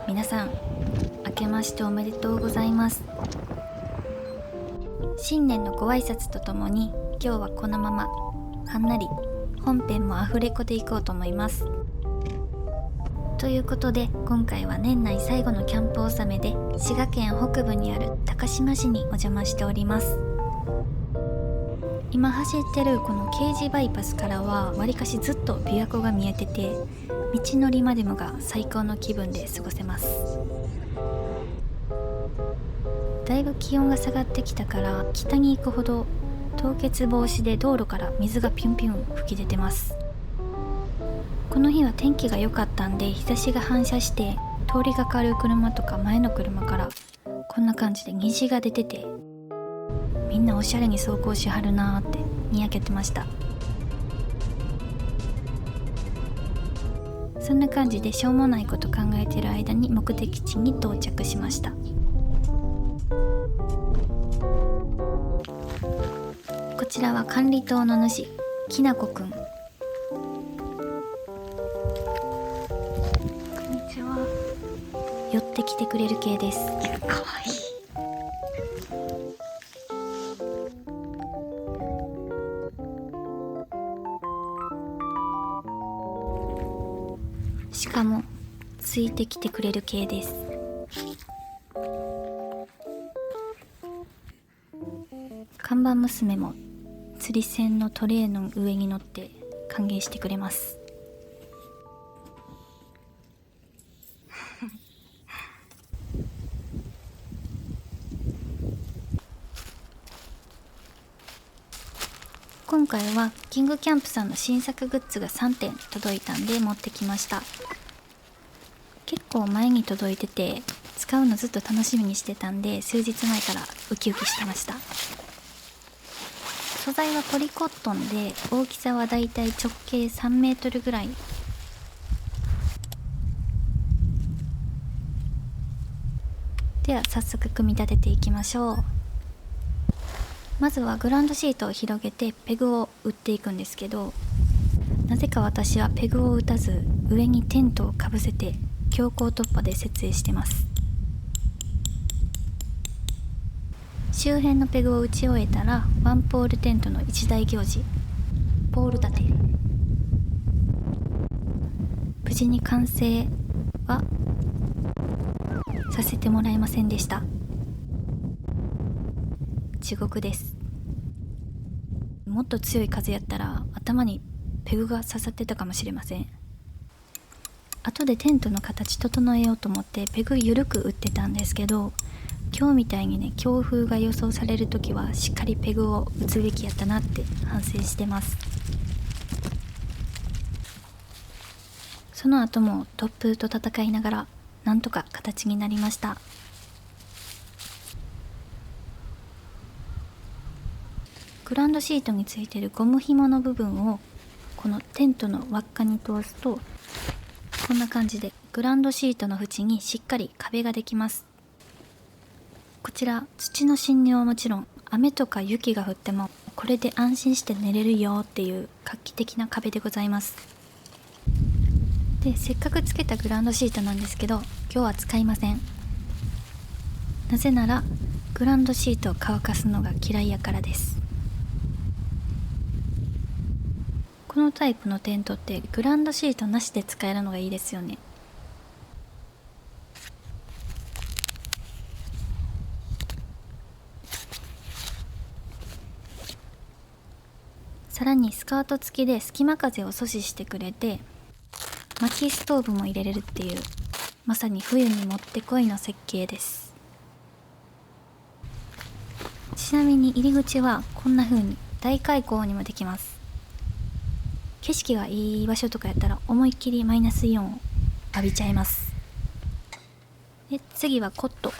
皆さん明けましておめでとうございます。新年のご挨拶とともに今日はこのままはんなり本編もアフレコでいこうと思います。ということで今回は年内最後のキャンプ納めで滋賀県北部にある高島市にお邪魔しております。今走ってるこの京滋バイパスからはわりかしずっと琵琶湖が見えてて、道のりまでもが最高の気分で過ごせます。だいぶ気温が下がってきたから北に行くほど凍結防止で道路から水がピュンピュン吹き出てます。この日は天気が良かったんで日差しが反射して通りがかる車とか前の車からこんな感じで虹が出てて、みんなおしゃれに走行しはるなーってにやけてました。そんな感じでしょうもないこと考えてる間に目的地に到着しました。こちらは管理棟の主きなこくん。こんにちは。寄ってきてくれる系です。いや、かわいい。しかもついてきてくれる系です。看板娘も釣り線のトレーの上に乗って歓迎してくれます。今回はキングキャンプさんの新作グッズが3点届いたんで持ってきました。結構前に届いてて使うのずっと楽しみにしてたんで、数日前からウキウキしてました。素材はポリコットンで大きさはだいたい直径3メートルぐらい。では早速組み立てていきましょう。まずはグランドシートを広げてペグを打っていくんですけど、なぜか私はペグを打たず上にテントをかぶせて強行突破で設営してます。周辺のペグを打ち終えたらワンポールテントの一大行事、ポール立て。無事に完成はさせてもらえませんでした。地獄です。もっと強い風やったら頭にペグが刺さってたかもしれません。後でテントの形整えようと思ってペグ緩く打ってたんですけど、今日みたいにね強風が予想される時はしっかりペグを打つべきやったなって反省してます。その後も突風と戦いながらなんとか形になりました。グランドシートについているゴム紐の部分をこのテントの輪っかに通すとこんな感じでグランドシートの縁にしっかり壁ができます。こちら土の侵入はもちろん雨とか雪が降ってもこれで安心して寝れるよっていう画期的な壁でございます。でせっかくつけたグランドシートなんですけど今日は使いません。なぜならグランドシートを乾かすのが嫌いやからです。このタイプのテントってグランドシートなしで使えるのがいいですよね。さらにスカート付きで隙間風を阻止してくれて薪ストーブも入れれるっていうまさに冬にもってこいの設計です。ちなみに入り口はこんな風に大開口にもできます。景色がいい場所とかやったら思いっきりマイナスイオンを浴びちゃいます。で次はコット。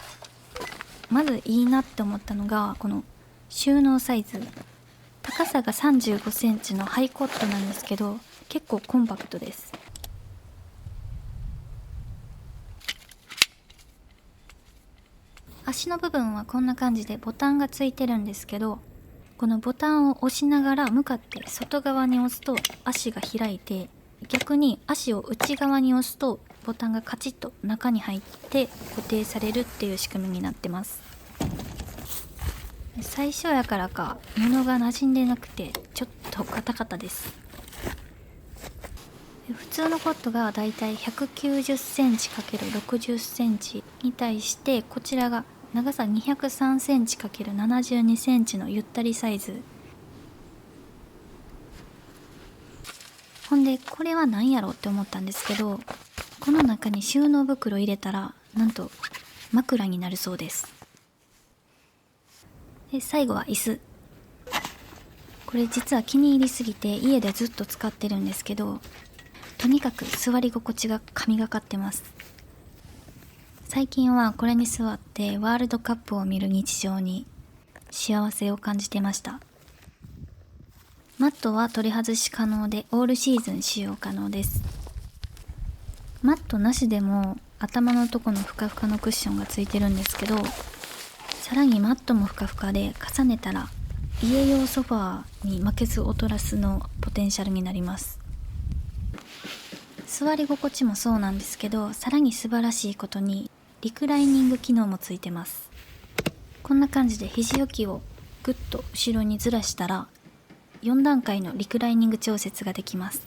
まずいいなって思ったのがこの収納サイズ。高さが35センチのハイコットなんですけど結構コンパクトです。足の部分はこんな感じでボタンがついてるんですけど、このボタンを押しながら向かって外側に押すと足が開いて、逆に足を内側に押すとボタンがカチッと中に入って固定されるっていう仕組みになってます。最初やからか布が馴染んでなくてちょっとガタガタです。普通のコットがだいたい190センチ ×60 センチに対して、こちらが長さ203センチ ×72 センチのゆったりサイズ。ほんでこれは何やろって思ったんですけど、この中に収納袋入れたらなんと枕になるそうです。で最後は椅子。これ実は気に入りすぎて家でずっと使ってるんですけど、とにかく座り心地が神がかってます。最近はこれに座ってワールドカップを見る日常に幸せを感じてました。マットは取り外し可能でオールシーズン使用可能です。マットなしでも頭のとこのふかふかのクッションがついてるんですけど、さらにマットもふかふかで重ねたら家用ソファーに負けず劣らずのポテンシャルになります。座り心地もそうなんですけど、さらに素晴らしいことにリクライニング機能もついてます。こんな感じで肘置きをグッと後ろにずらしたら4段階のリクライニング調節ができます。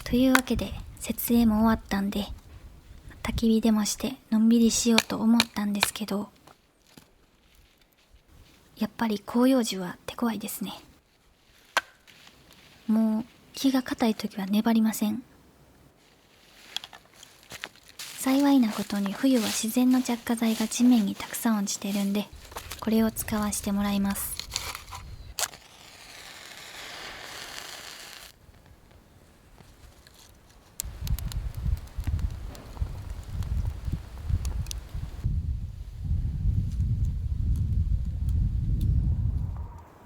というわけで設営も終わったんで、焚き火でもしてのんびりしようと思ったんですけど、やっぱり広葉樹は手強いですね。もう木が硬い時は粘りません。幸いなことに冬は自然の着火剤が地面にたくさん落ちてるんで、これを使わせてもらいます。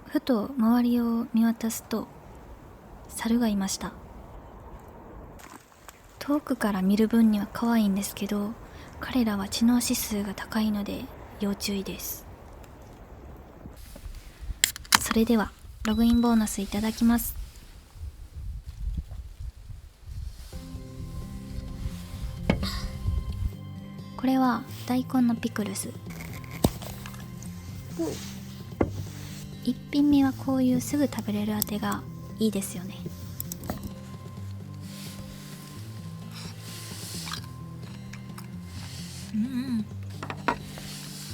ふと周りを見渡すと猿がいました。遠くから見る分には可愛いんですけど、彼らは知能指数が高いので要注意です。それではログインボーナスいただきます。これは大根のピクルス。一品目はこういうすぐ食べれるあてがいいですよね。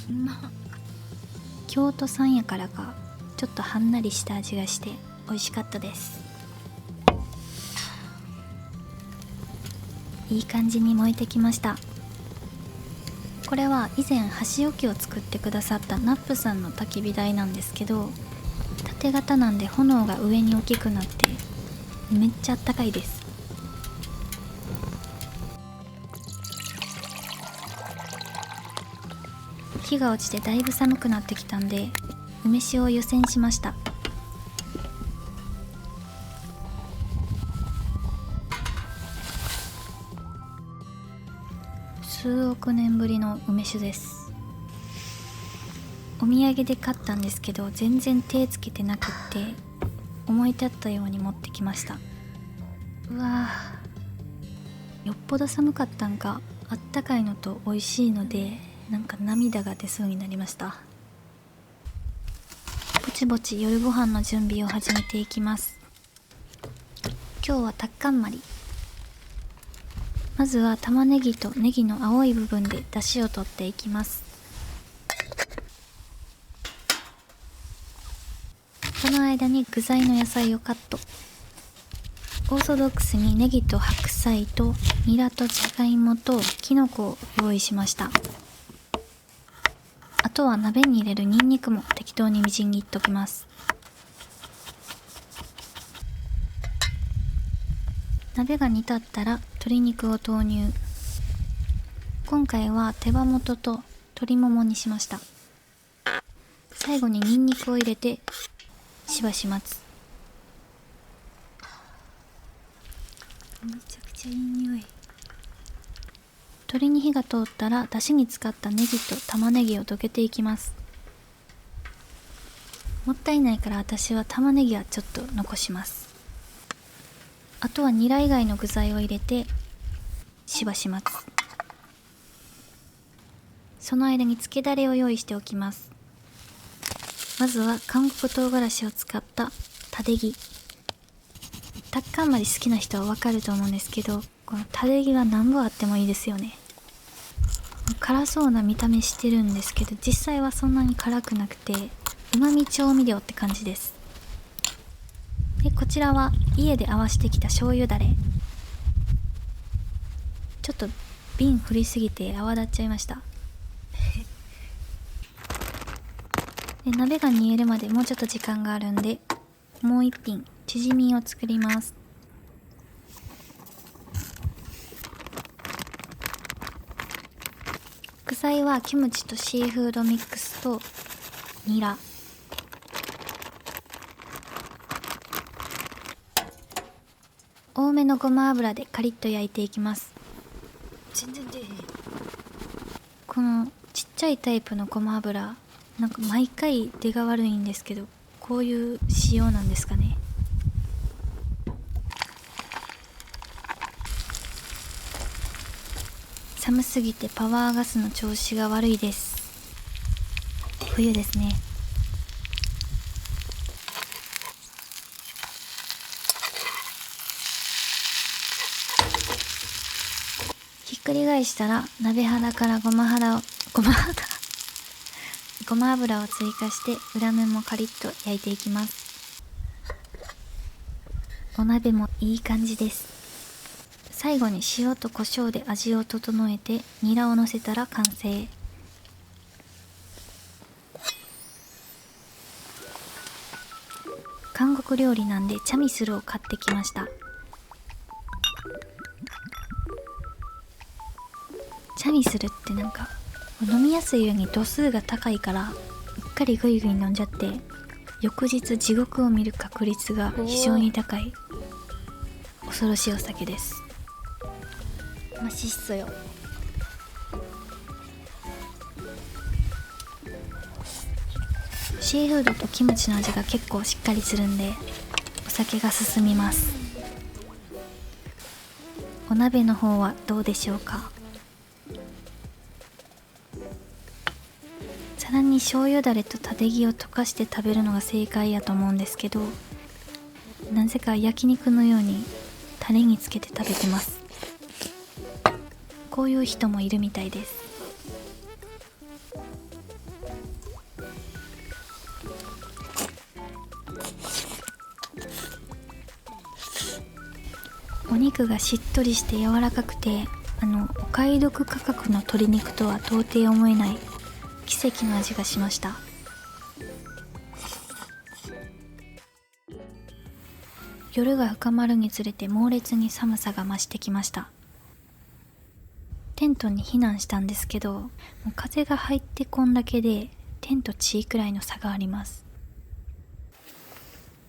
うまっ。京都産やからかちょっとはんなりした味がして美味しかったです。いい感じに燃えてきました。これは以前箸置きを作ってくださったナップさんの焚き火台なんですけど、縦型なんで炎が上に大きくなってめっちゃあったかいです。日が落ちてだいぶ寒くなってきたんで梅酒を湯煎しました。数億年ぶりの梅酒です。お土産で買ったんですけど全然手つけてなくって思い立ったように持ってきました。うわー、よっぽど寒かったんかあったかいのと美味しいのでなんか涙が出そうになりました。ぼちぼち夜ご飯の準備を始めていきます。今日はタッカンマリ。まずは玉ねぎとネギの青い部分で出汁を取っていきます。この間に具材の野菜をカット。オーソドックスにネギと白菜とニラとじゃがいもときのこを用意しました。あとは鍋に入れるニンニクも適当にみじん切っときます。鍋が煮立ったら鶏肉を投入。今回は手羽元と鶏ももにしました。最後にニンニクを入れてしばし待つ。めちゃくちゃいい匂い。鶏に火が通ったら出汁に使ったネギと玉ねぎを溶けていきます。もったいないから私は玉ねぎはちょっと残します。あとはニラ以外の具材を入れてしばします。その間に漬けだれを用意しておきます。まずは韓国唐辛子を使ったタデギ。タッカンマリ好きな人はわかると思うんですけど、このタデギは何本あってもいいですよね。辛そうな見た目してるんですけど、実際はそんなに辛くなくて旨味調味料って感じです。でこちらは家で合わせてきた醤油だれ。ちょっと瓶振りすぎて泡立っちゃいました。で鍋が煮えるまでもうちょっと時間があるんで、もう一品チヂミを作ります。具材はキムチとシーフードミックスとニラ、多めのごま油でカリッと焼いていきます。全然出えへん。このちっちゃいタイプのごま油、なんか毎回出が悪いんですけど、こういう仕様なんですかね。寒すぎてパワーガスの調子が悪いです。冬ですね。ひっくり返したら鍋肌からごま油を追加して裏面もカリッと焼いていきます。お鍋もいい感じです。最後に塩と胡椒で味を整えてニラをのせたら完成。韓国料理なんでチャミスルを買ってきました。チャミスルってなんか飲みやすい上に度数が高いからうっかりグイグイ飲んじゃって翌日地獄を見る確率が非常に高い恐ろしいお酒です。맛있어요。シーフードとキムチの味が結構しっかりするんでお酒が進みます。お鍋の方はどうでしょうか。皿に醤油だれとタデギを溶かして食べるのが正解やと思うんですけど、なぜか焼肉のようにタレにつけて食べてます。こういう人もいるみたいです。お肉がしっとりして柔らかくて、お買い得価格の鶏肉とは到底思えない奇跡の味がしました。夜が深まるにつれて猛烈に寒さが増してきました。テントに避難したんですけど、もう風が入ってこんだけで天と地くらいの差があります。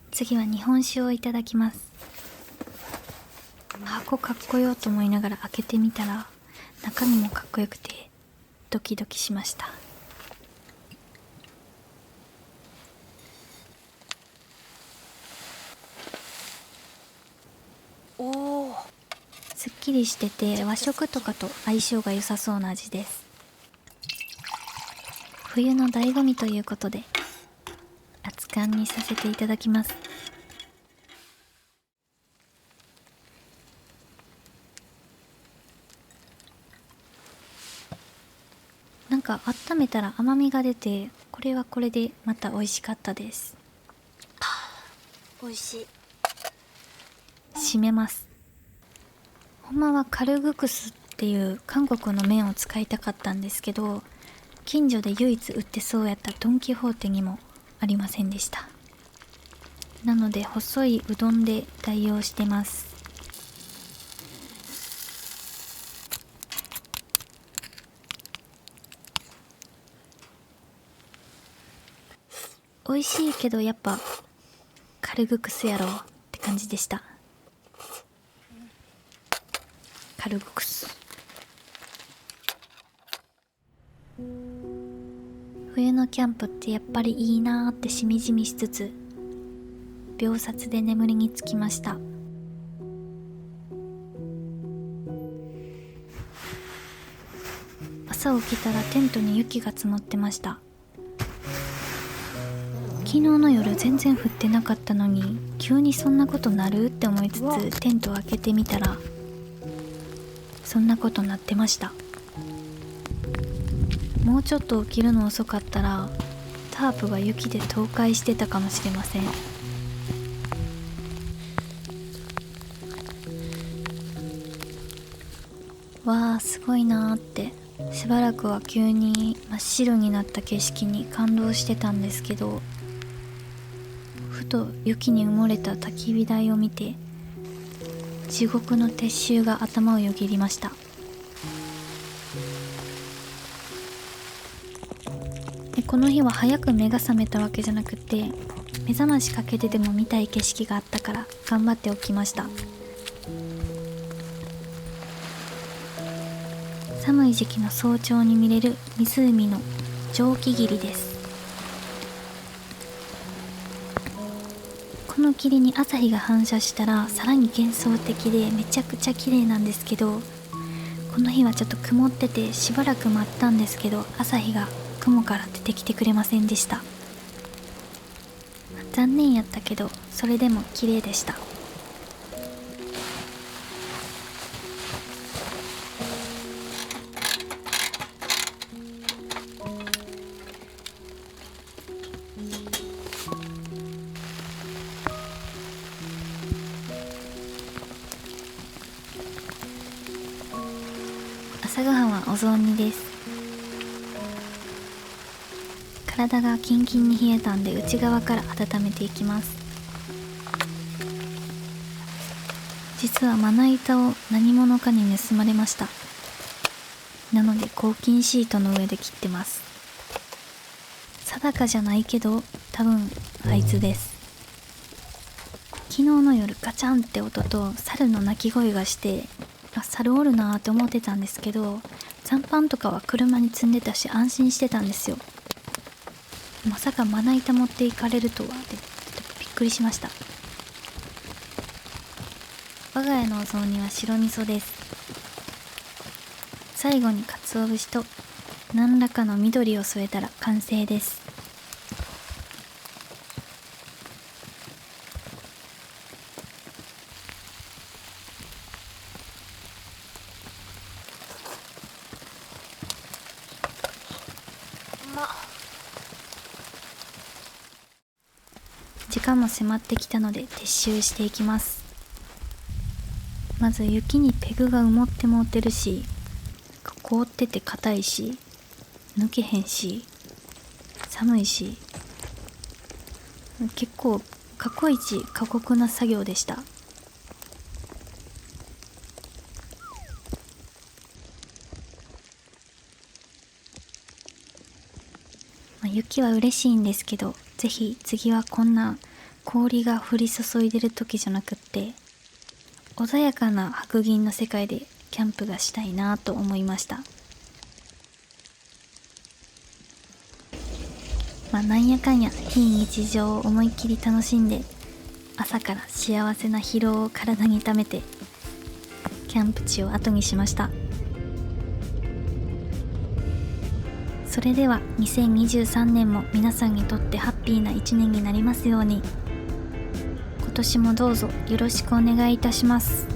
次は日本酒をいただきます。箱かっこよと思いながら開けてみたら中身もかっこよくてドキドキしました。おー、すっきりしてて和食とかと相性が良さそうな味です。冬の醍醐味ということで熱燗にさせていただきます。なんか温めたら甘みが出て、これはこれでまた美味しかったです。美味しい。締めます。ほんまはカルグクスっていう韓国の麺を使いたかったんですけど、近所で唯一売ってそうやったドン・キホーテにもありませんでした。なので細いうどんで代用してます。美味しいけどやっぱカルグクスやろって感じでした。カルグクス。冬のキャンプってやっぱりいいなーってしみじみしつつ、秒殺で眠りにつきました。朝起きたらテントに雪が積もってました。昨日の夜全然降ってなかったのに、急にそんなことなるって思いつつテントを開けてみたら、そんなことなってました。もうちょっと起きるの遅かったらタープが雪で倒壊してたかもしれません。わあ、すごいなーって、しばらくは急に真っ白になった景色に感動してたんですけど、ふと雪に埋もれた焚き火台を見て、地獄の撤収が頭をよぎりました。でこの日は早く目が覚めたわけじゃなくて、目覚ましかけてでも見たい景色があったから頑張って起きました。寒い時期の早朝に見れる湖の蒸気霧です。この霧に朝日が反射したらさらに幻想的でめちゃくちゃ綺麗なんですけど、この日はちょっと曇っててしばらく待ったんですけど、朝日が雲から出てきてくれませんでした。残念やったけどそれでも綺麗でした。朝ごはんはお雑煮です。体がキンキンに冷えたんで内側から温めていきます。実はまな板を何者かに盗まれました。なので抗菌シートの上で切ってます。定かじゃないけど多分あいつです。昨日の夜ガチャンって音と猿の鳴き声がして、猿おるなーって思ってたんですけど、残飯とかは車に積んでたし安心してたんですよ。まさかまな板持っていかれるとはってちょっとびっくりしました。我が家のお雑煮は白味噌です。最後に鰹節と何らかの緑を添えたら完成です。時間も迫ってきたので撤収していきます。まず雪にペグが埋もってもってるし、凍ってて硬いし、抜けへんし、寒いし、結構過去一過酷な作業でした。雪は嬉しいんですけど、ぜひ次はこんな氷が降り注いでる時じゃなくって、穏やかな白銀の世界でキャンプがしたいなと思いました。なんやかんや非日常を思いっきり楽しんで、朝から幸せな疲労を体に溜めてキャンプ地を後にしました。それでは2023年も皆さんにとってハッピーな一年になりますように。今年もどうぞよろしくお願いいたします。